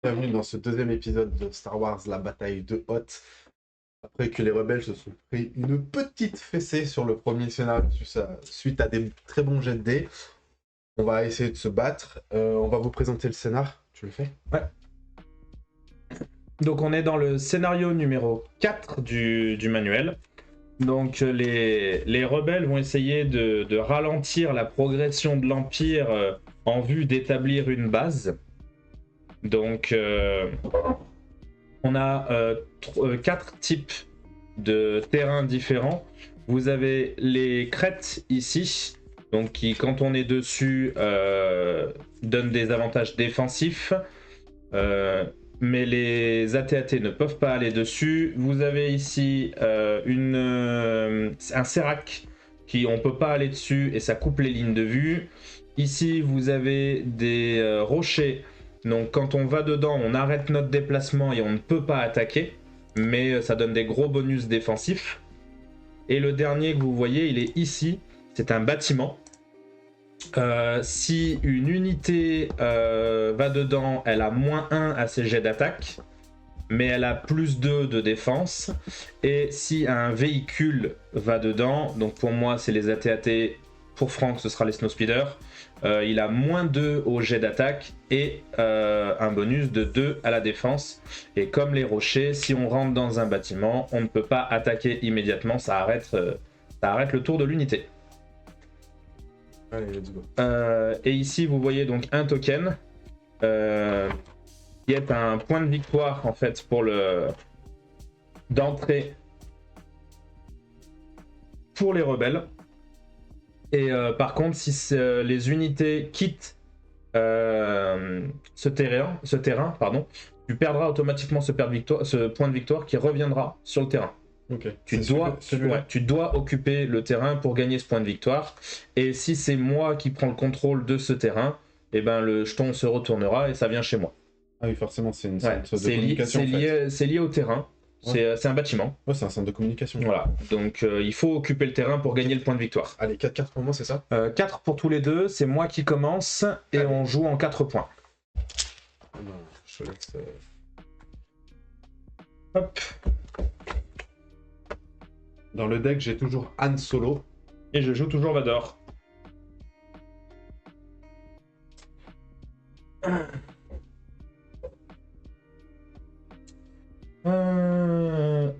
Bienvenue dans ce deuxième épisode de Star Wars, la bataille de Hoth. Après que les rebelles se sont pris une petite fessée sur le premier scénario suite à des très bons jets de dés, on va essayer de se battre. On va vous présenter le scénar. Tu le fais? Ouais. Donc on est dans le scénario numéro 4 du manuel. Donc les rebelles vont essayer de ralentir la progression de l'Empire en vue d'établir une base. Donc on a 4 types de terrains différents. Vous avez les crêtes ici, donc qui quand on est dessus donnent des avantages défensifs. Mais les AT-AT ne peuvent pas aller dessus. Vous avez ici un Serac qui on peut pas aller dessus et ça coupe les lignes de vue. Ici vous avez des rochers. Donc quand on va dedans, on arrête notre déplacement et on ne peut pas attaquer. Mais ça donne des gros bonus défensifs. Et le dernier que vous voyez, il est ici. C'est un bâtiment. Si une unité va dedans, elle a -1 à ses jets d'attaque, mais elle a +2 de défense. Et si un véhicule va dedans, donc pour moi c'est les AT-AT, pour Franck ce sera les Snowspeeder, il a -2 au jet d'attaque et un bonus de 2 à la défense. Et comme les rochers, si on rentre dans un bâtiment, on ne peut pas attaquer immédiatement, ça arrête le tour de l'unité. Allez, let's go. Et ici, vous voyez donc un token qui est un point de victoire en fait pour d'entrée pour les rebelles. Et par contre, si les unités quittent ce terrain, pardon, tu perdras automatiquement ce point de victoire qui reviendra sur le terrain. Ok. Tu dois occuper le terrain pour gagner ce point de victoire. Et si c'est moi qui prends le contrôle de ce terrain, eh ben le jeton se retournera et ça vient chez moi. Ah oui, forcément, c'est une Ouais, sorte de communication. c'est lié au terrain. Ouais. C'est un bâtiment. Ouais, c'est un centre de communication. Voilà. Donc il faut occuper le terrain pour gagner le point de victoire. Allez, 4 cartes pour moi, c'est ça? 4 pour tous les deux. C'est moi qui commence et Allez. on joue en 4 points. Non, je te laisse. Hop. Dans le deck, j'ai toujours Han Solo. Et je joue toujours Vador.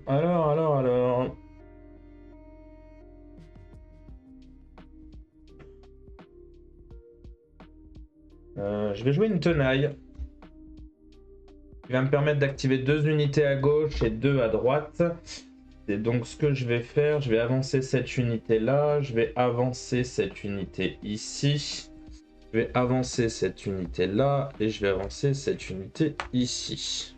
Alors. Je vais jouer une tenaille. Qui va me permettre d'activer 2 unités à gauche et 2 à droite. Et donc ce que je vais faire, je vais avancer cette unité là, je vais avancer cette unité ici, je vais avancer cette unité là et je vais avancer cette unité ici.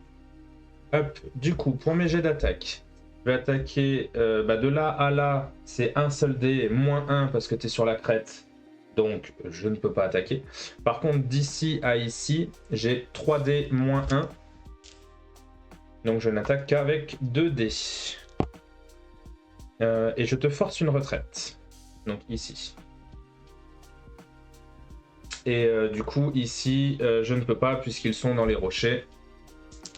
Hop, du coup pour mes jets d'attaque, je vais attaquer de là à là, c'est un seul dé, -1 parce que tu es sur la crête, donc je ne peux pas attaquer. Par contre d'ici à ici, j'ai 3 dés -1, donc je n'attaque qu'avec 2 dés. Et je te force une retraite. Donc ici. Et du coup, ici, je ne peux pas puisqu'ils sont dans les rochers.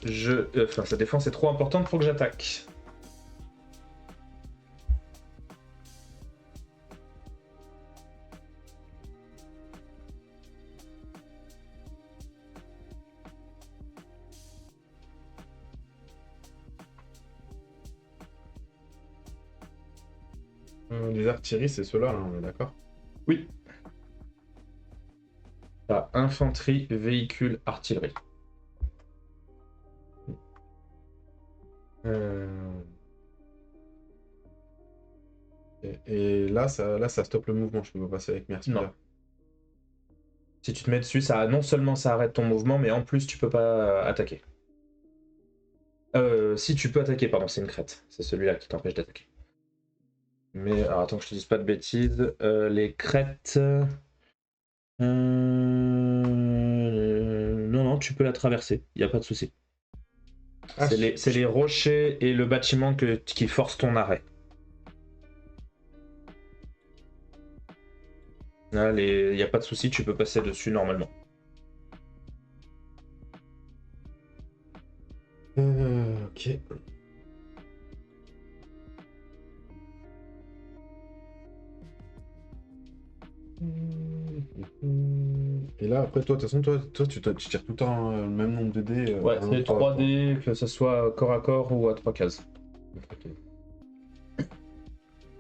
Sa défense est trop importante pour que j'attaque. Les artilleries, c'est ceux-là, on est d'accord? Oui. T'as infanterie, véhicule, artillerie. Et là, ça stoppe le mouvement. Je peux pas passer avec mes artilleries. Non. Si tu te mets dessus, non seulement ça arrête ton mouvement, mais en plus tu peux pas attaquer. Si tu peux attaquer, pardon, c'est une crête. C'est celui-là qui t'empêche d'attaquer. Mais alors, attends que je te dise pas de bêtises. Les crêtes. Non, tu peux la traverser. Il n'y a pas de souci. C'est les rochers et le bâtiment qui forcent ton arrêt. Là, il n'y a pas de souci, tu peux passer dessus normalement. Et là, après, toi, de toute façon, toi tu tires tout le temps le même nombre de dés. Ouais, c'est 3D, que ce soit corps à corps ou à 3 cases. Ok.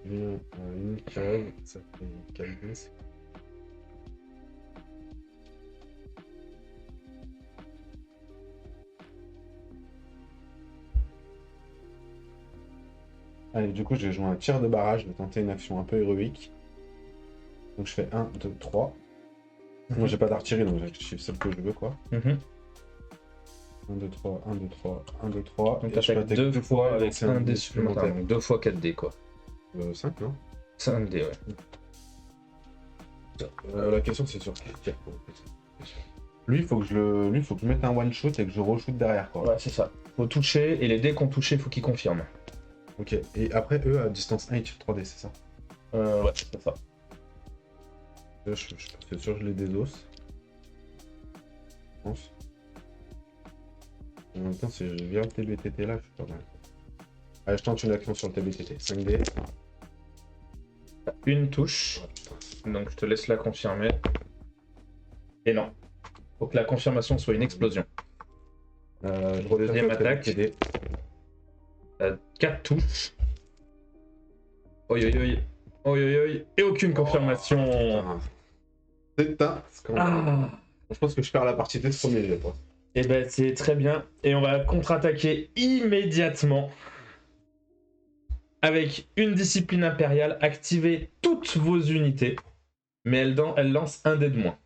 Une case, ça fait 4 dés. Allez, du coup, je vais jouer un tir de barrage, je vais tenter une action un peu héroïque. Donc je fais 1, 2, 3. Moi, j'ai pas d'artillerie, donc je celle que je veux, quoi. 1, 2, 3, 1, 2, 3, 1, 2, 3. Donc Et je peux t'attaques deux fois avec lancer un dé supplémentaire. Donc 2 fois 4 dés, quoi. 5, non 5 dés, ouais. La question, c'est sur quel tir, quoi. Lui, il faut que je mette un one-shot et que je re-shoot derrière, quoi. Ouais, c'est ça. Faut toucher, et les dés qu'on touché, faut qu'ils confirment. Ok, et après, eux, à distance 1, ils tirent 3D, c'est ça? Ouais, c'est ça. Là, c'est sûr, je les désosse. Je pense. En même temps, si je viens le TBTT là, je suis pas mal. Allez, je tente une action sur le TBTT. 5D. Une touche. Donc je te laisse la confirmer. Et non. Faut que la confirmation soit une explosion. Deuxième attaque. 4 touches. Oi oi oi. Oi oi oi. Et aucune confirmation. C'est un scandale. Je pense que je perds la partie dès ce premier jet, quoi. Et ben c'est très bien. Et on va contre-attaquer immédiatement. Avec une discipline impériale, activez toutes vos unités. Mais elle lance un dé de moins.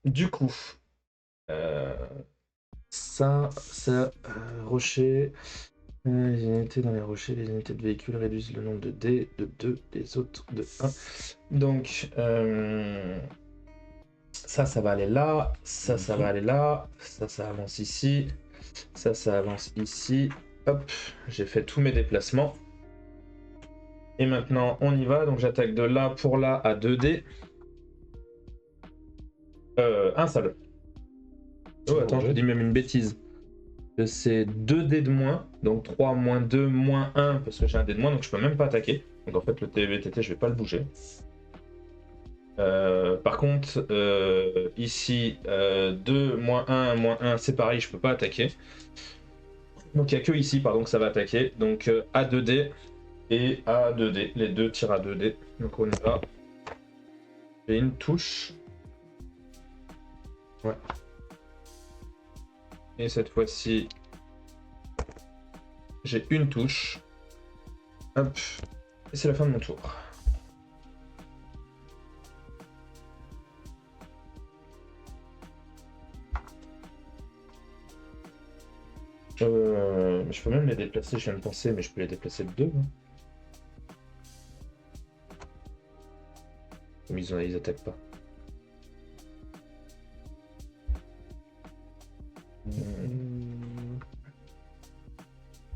Du coup, rocher. Les unités dans les rochers, les unités de véhicules réduisent le nombre de dés de 2, les autres de 1. Donc, ça va aller là, ça va aller là, ça avance ici, ça avance ici. Hop, j'ai fait tous mes déplacements. Et maintenant, on y va. Donc, j'attaque de là pour là à 2 dés. Un seul. Oh, attends, je dis même une bêtise. C'est 2 dés de moins, donc 3 moins 2 moins 1, parce que j'ai un dé de moins, donc je peux même pas attaquer. Donc en fait, le TBTT, je vais pas le bouger. Par contre, ici, 2 moins 1, c'est pareil, je peux pas attaquer. Donc il n'y a que ici, pardon, que ça va attaquer. Donc A2D et A2D. Les deux tirent à 2D. Donc on y va. J'ai une touche. Ouais. Et cette fois-ci, j'ai une touche. Hop. Et c'est la fin de mon tour. Je peux même les déplacer, je viens de penser, mais je peux les déplacer de 2. Hein. Comme ils attaquent pas.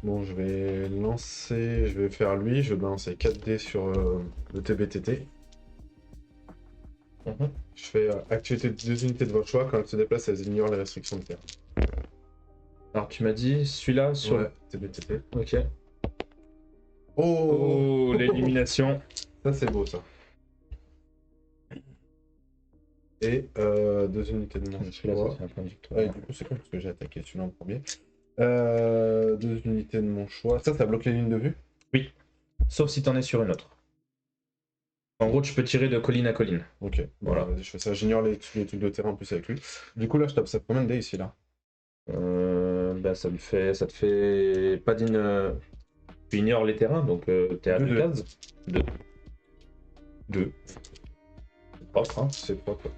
Bon, je vais lancer, je vais faire lui, je vais balancer 4 dés sur le TBTT. Je fais activité de 2 unités de votre choix, quand elles se déplacent, elles ignorent les restrictions de terre. Alors tu m'as dit celui-là sur... Ouais, TBTT. Ok. Oh, l'élimination. Ça c'est beau ça. Et 2 unités de mon choix. Ça fait un point de victoire. Du coup c'est con parce que j'ai attaqué celui-là en premier. 2 unités de mon choix. Ça bloque les lignes de vue? Oui. Sauf si t'en es sur une autre. En gros, tu peux tirer de colline à colline. Ok, voilà. Vas-y, je fais ça. J'ignore les trucs de terrain en plus avec lui. Du coup, là, je tape ça combien de dés ici, là? Ça te fait pas d'une. Tu ignores les terrains, donc t'es à 2 cases. 2. C'est propre, hein? C'est propre.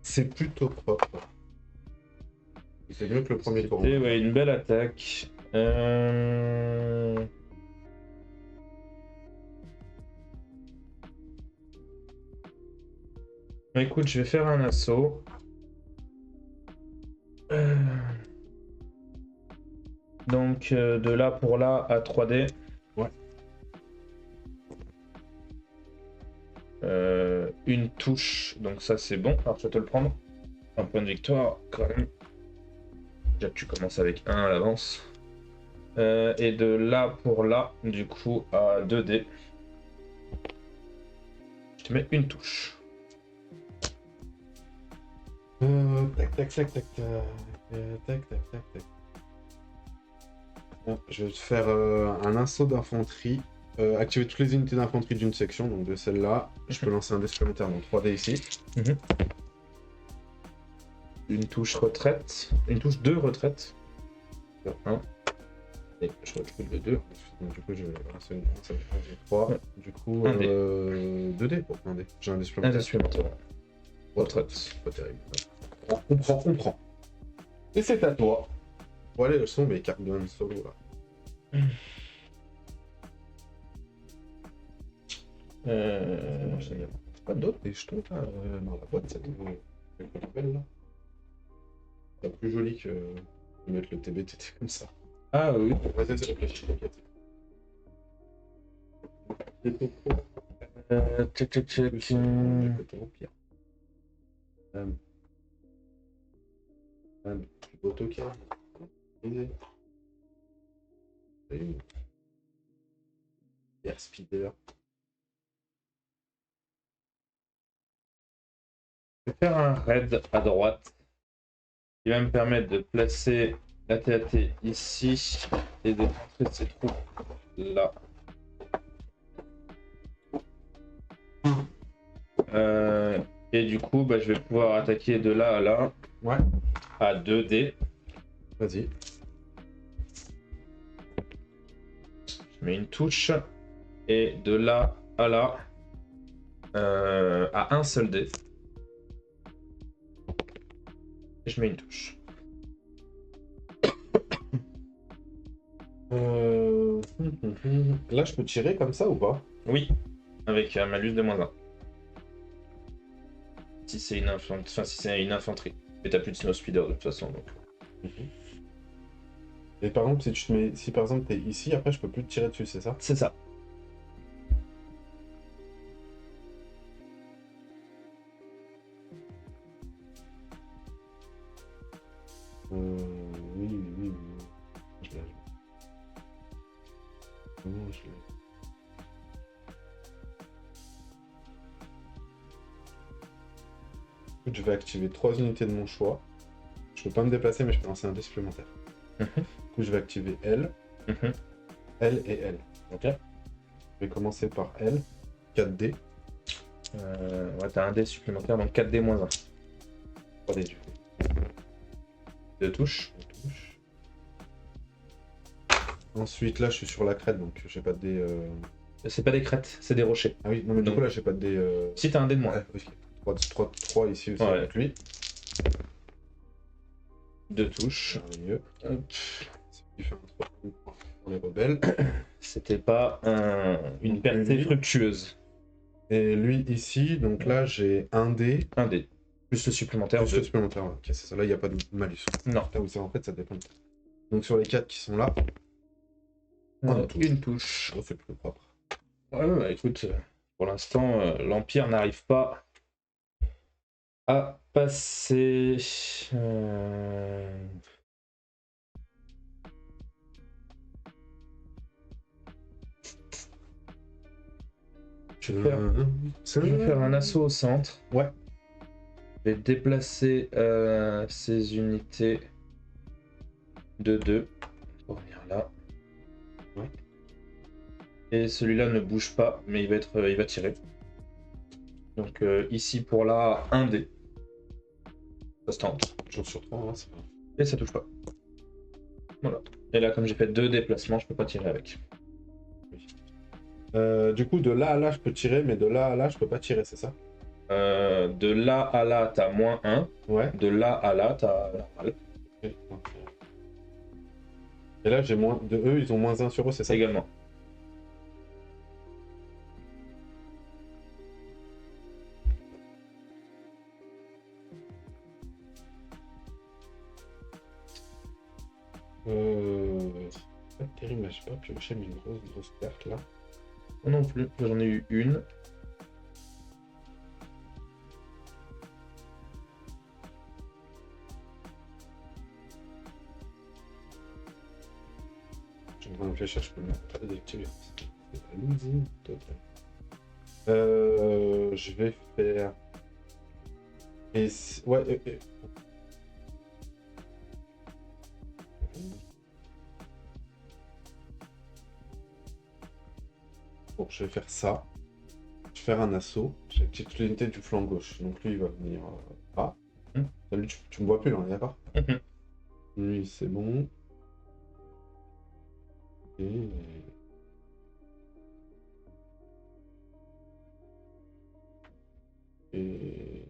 C'est plutôt propre. C'est mieux que le premier tour. Ouais, une belle attaque. Écoute, je vais faire un assaut. Donc de là pour là à 3D. Ouais. Une touche, donc ça c'est bon. Alors je vais te le prendre. Un point de victoire quand même. Déjà que tu commences avec 1 à l'avance. Et de là pour là, du coup à 2D. Je te mets une touche. Tac, tac, tac, tac, tac. Tac, tac, tac, tac. Bon, je vais te faire un assaut d'infanterie. Activer toutes les unités d'infanterie d'une section, donc de celle-là. Je peux lancer un dé supplémentaire, donc 3 dés ici. Une touche retraite. Une touche de retraite. 1. Et je recule le 2. Donc, du coup, je vais lancer une 3. Ouais. Du coup, Un dé. 2 dés. Bon, un dé. J'ai un dé Un supplémentaire. dé supplémentaire. Retraite. Pas terrible. On prend. Et c'est à toi. Bon, allez, elles sont mes cartes de Han Solo là. Pas d'autres des jetons là dans la boîte, cette belle là. C'est plus joli que de mettre le TBTT comme ça. Ah oui. Vas-y, réfléchis, t'inquiète. Check. Pire. Autocar. Air Speeder. Je vais faire un raid à droite qui va me permettre de placer la TAT ici et de montrer ses troupes là. Et du coup, bah, je vais pouvoir attaquer de là à là. Ouais. À 2D. Vas-y. Je mets une touche. Et de là à là. À un seul dé. Et je mets une touche. Là, je peux tirer comme ça ou pas? Oui. Avec un malus de -1. Si c'est une infanterie. Mais t'as plus de snow speeder de toute façon. Donc. Et par exemple, si par exemple t'es ici, après je peux plus te tirer dessus, c'est ça? C'est ça. Oui. Je l'ai. Comment je l'ai? Écoute, je vais activer 3 unités de mon choix. Je peux pas me déplacer, mais je peux lancer un dé supplémentaire. Du coup, je vais activer L, L et L. Ok. Je vais commencer par L, 4D. Ouais, t'as un dé supplémentaire, donc 4D -1. 3D du coup. 2 touches. Ensuite, là, je suis sur la crête, donc j'ai pas de dé. C'est pas des crêtes, c'est des rochers. Ah oui, non, mais du Donc- coup, là, j'ai pas de dé. Si t'as un dé de moins. Ouais, 3 ici aussi Ouais. avec lui. 2 touches. Merveilleux. Hop. C'est qui fait un 3 pour les rebelles. C'était pas une percée Oui. fructueuse. Et lui ici, donc là, j'ai un dé. Un dé. Plus le supplémentaire. Plus deux. le supplémentaire. Ok, c'est ça. Là, il n'y a pas de malus. Non. Là où c'est en fait, ça dépend. Donc sur les 4 qui sont là, Une touche. oh, c'est plus propre. Ouais, bah, écoute, pour l'instant, l'Empire n'arrive pas à passer. Je vais faire un assaut au centre. Ouais. Je vais déplacer ces unités de 2 pour venir là. Ouais. Et celui-là ne bouge pas, mais il va tirer. Donc ici pour là, un dé. Ça se tente. J'en sur 3, hein, c'est pas. Et ça touche pas. Voilà. Et là, comme j'ai fait 2 déplacements, je peux pas tirer avec. Du coup, de là à là, je peux tirer, mais de là à là, je peux pas tirer, c'est ça? De là à là, t'as -1. Ouais. De là à là, t'as normal. Ok. Et là, j'ai moins. De eux, ils ont -1 sur eux, c'est ça? Également. C'est pas terrible, mais j'ai pas pioché mes grosses pertes là. Moi non plus, j'en ai eu une. Je suis en train de réfléchir, je peux mettre pas d'activer. C'est pas losing total. Je vais faire... Ouais, bon, je vais faire ça. Je vais faire un assaut. J'active toute l'unité du flanc gauche. Donc lui, il va venir là. Salut, tu me vois plus là, on est d'accord? Lui, c'est bon. Et... Et...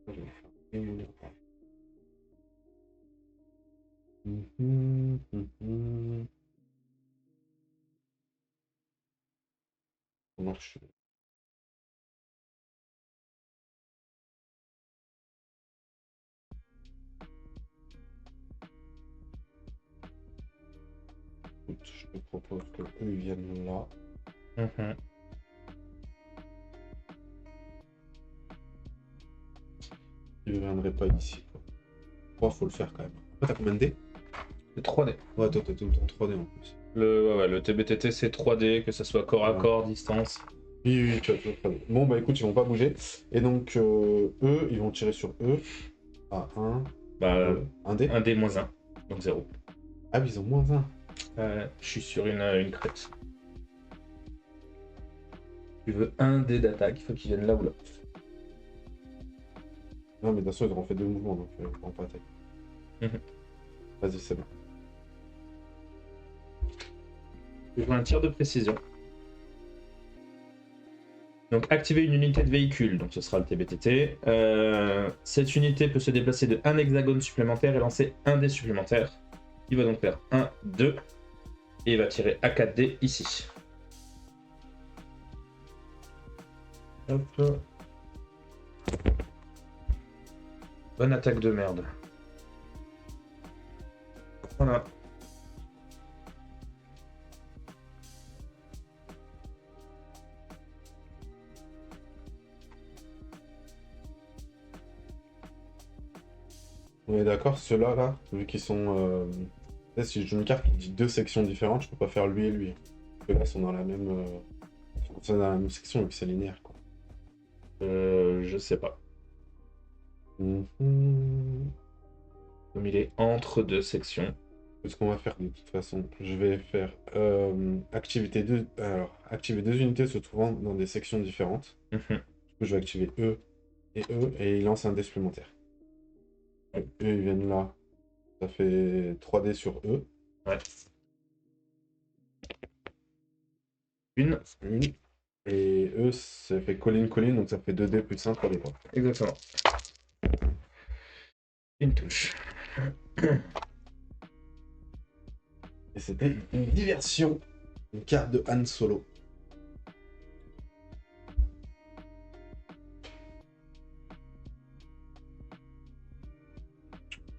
Je vais faire ça marche. Écoute, je te propose que eux ils viennent là. Ils ne viendraient pas ici. Quoi. Faut le faire quand même. Toi, t'as combien de dés? C'est 3D. Ouais, toi, t'as tout le temps 3D en plus. Le TBTT, c'est 3D, que ce soit corps à corps, distance. Oui, tu as toujours 3D. Bon, bah écoute, ils vont pas bouger. Et donc, eux, ils vont tirer sur eux. À 1. Bah, 1 dé. 1 dé moins 1, donc 0. Ah oui, ils ont moins 1. Je suis sur une crête. Tu veux 1 dé d'attaque, il faut qu'ils viennent là ou là. Non, mais d'assaut, ils auront fait 2 mouvements, donc ils vont pas attaquer. Vas-y, c'est bon. Je veux un tir de précision. Donc activer une unité de véhicule, donc ce sera le TBTT. Cette unité peut se déplacer de 1 hexagone supplémentaire et lancer 1 dé supplémentaire. Il va donc faire 1, 2, et il va tirer à 4 dés ici. Hop. Bonne attaque de merde. Voilà. On est d'accord, ceux-là, là, vu qu'ils sont... Si je joue une carte qui dit 2 sections différentes, je peux pas faire lui et lui. Parce que là, ils sont dans la même... Ils sont dans la même section, vu que c'est linéaire, quoi. Je sais pas. Comme il est entre 2 sections. Ce qu'on va faire de toute façon, je vais faire activité 2. Alors, activer 2 unités se trouvant dans des sections différentes. Du coup, je vais activer eux, et ils lancent un dé supplémentaire. Eux, ils viennent là. Ça fait 3 dés sur eux. Ouais. Une. Et eux, ça fait colline, donc ça fait 2 dés plus 1, 3 dés, quoi. Exactement. Une touche. Et c'était une diversion. Une carte de Han Solo.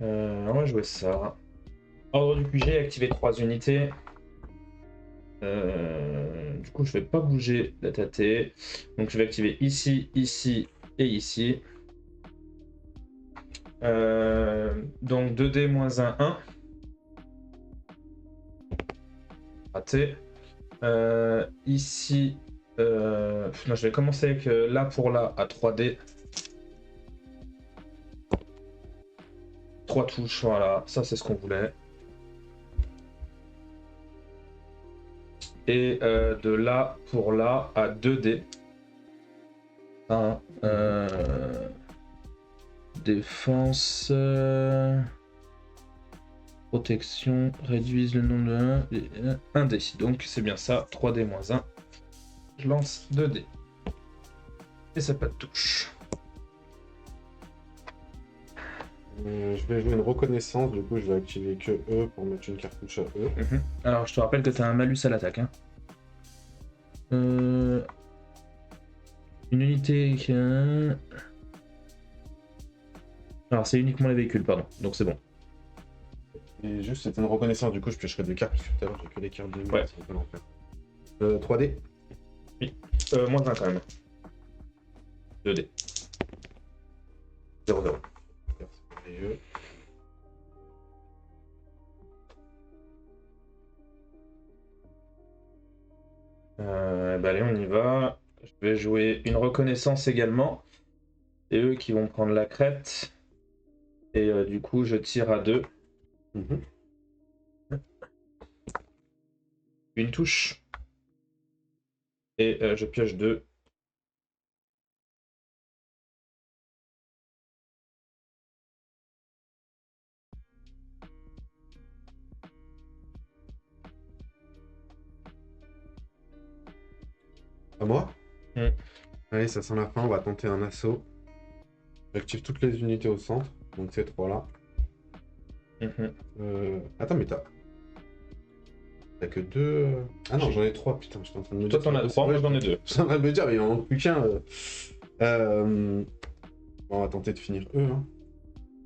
On va jouer ça. Ordre du QG, activer 3 unités. Du coup, je vais pas bouger la tâté. Donc, je vais activer ici, ici et ici. Donc, 2D moins 1, 1. Raté. Ici, non, je vais commencer avec là pour là à 3D. 3 touches, voilà, ça c'est ce qu'on voulait. Et de là pour là à 2D. Défense. Protection. Réduise le nombre de 1 dé. Donc c'est bien ça. 3D moins 1. Je lance 2D. Et ça pas de touche. Je vais jouer une reconnaissance, du coup je vais activer que eux pour mettre une cartouche à eux. Alors je te rappelle que tu as un malus à l'attaque. Hein. Une unité qui a... Alors c'est uniquement les véhicules, pardon, donc c'est bon. Et juste c'est une reconnaissance, du coup je piocherai 2 cartes, parce que tout à l'heure j'ai que les cartes de Ouais. c'est un peu l'enfer. 3D. Oui. Moins 1 quand même. 2D. 0-0. Et Allez, on y va. Je vais jouer une reconnaissance également. C'est eux qui vont prendre la crête. Et du coup, je tire à 2. Mhm. Une touche. Et je pioche 2. À moi? Mm. Allez, ça sent la fin, on va tenter un assaut. J'active toutes les unités au centre, donc ces trois-là. Attends, mais t'as que deux. Ah non, j'en ai trois, putain, j'étais en train de me dire. Toi, t'en as 3, moi j'en ai 2. J'étais en train de me dire, mais il en manque plus qu'un. Bon, on va tenter de finir eux. Hein.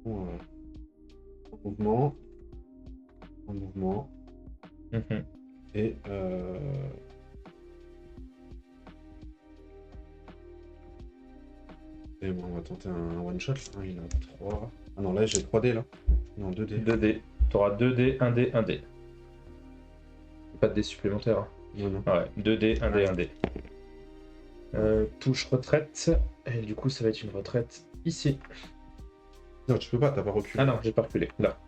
Bon, en mouvement. En mouvement. Et bon, on va tenter un one shot. Hein, il a 3. Ah non, là j'ai 3D là. Non, 2D. 2D. T'auras 2D, 1D, 1D. Pas de dés supplémentaires. Hein. Non, non. Ouais, 2D, 1D, 1D. Touche retraite. Et du coup, ça va être une retraite ici. Non, tu peux pas, t'as pas reculé. Ah non, j'ai pas reculé. Là.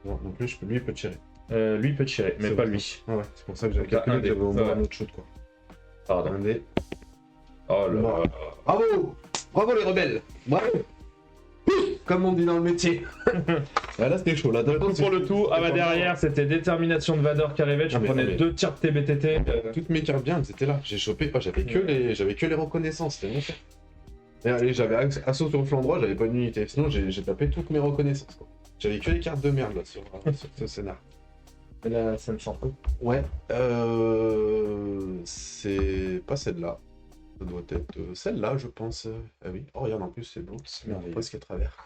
Non, non plus, lui il peut tirer. Lui peut tirer, mais C'est pas bon. lui. Ah ouais, c'est pour ça que j'avais T'as calculé un que dé. j'avais au moins Ouais. un autre shoot quoi. Pardon. Un dé. Oh là là. Bravo! Bravo les rebelles! Bravo! Comme on dit dans le métier. Ah, là c'était chaud. Là, Pour le tout, ah bah derrière, c'était détermination de Vador qui arrivait. Tu Ah, mais prenais non, mais- 2 tirs de TBTT. Toutes mes cartes bien, elles étaient là. J'ai chopé. Oh, j'avais que les reconnaissances. C'était mon fait. Et allez, j'avais assaut sur le flanc droit, j'avais pas une unité. Sinon, j'ai tapé toutes mes reconnaissances. Quoi. J'avais que les cartes de merde là sur ce scénar. Et là, ça me sent peu. Ouais. C'est pas celle-là. Ça doit être celle-là, je pense. Ah oui. Oh, regarde, en plus, c'est beau. C'est merveilleux. presque à travers.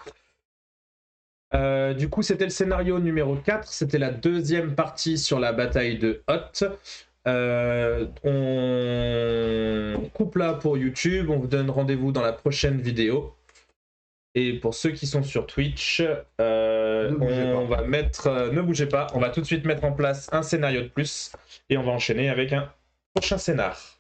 Du coup, c'était le scénario numéro 4. C'était la deuxième partie sur la bataille de Hoth. On coupe là pour YouTube. On vous donne rendez-vous dans la prochaine vidéo. Et pour ceux qui sont sur Twitch, on va mettre... ne bougez pas. On va tout de suite mettre en place un scénario de plus. Et on va enchaîner avec un prochain scénar.